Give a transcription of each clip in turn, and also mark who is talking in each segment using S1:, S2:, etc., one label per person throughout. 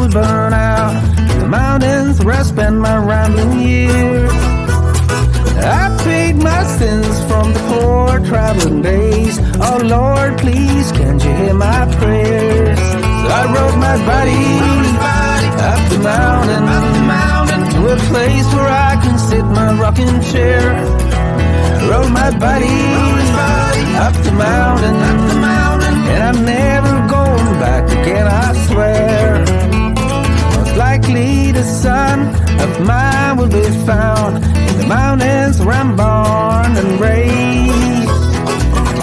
S1: will burn out in the mountains where I spent my rambling years. I paid my sins from the poor traveling days. Oh Lord, please, can't you hear my prayers? So I rode my body up the mountain to a place where I can sit my rocking chair. Rode my body up the mountain, and I'm never going back again, I swear. Most likely the son of mine will be found in the mountains where I'm born and raised.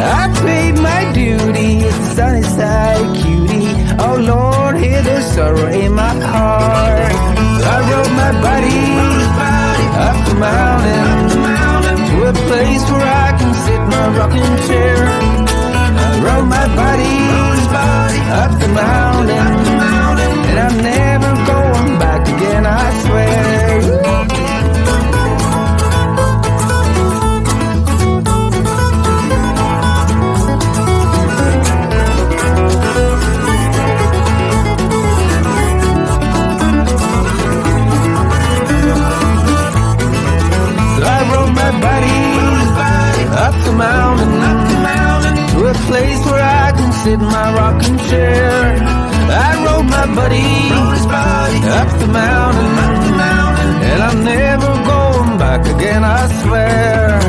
S1: I paid my duty at the sunny side, cutie. Oh Lord, hear the sorrow in my heart. I rode my body up the mountain to a place where I can sit my rocking chair. I rode my body up the mountain, and I'm never going back again, I swear. Up the mountain to a place where I can sit in my rocking chair. I rode my buddy up the mountain, and I'm never going back again, I swear.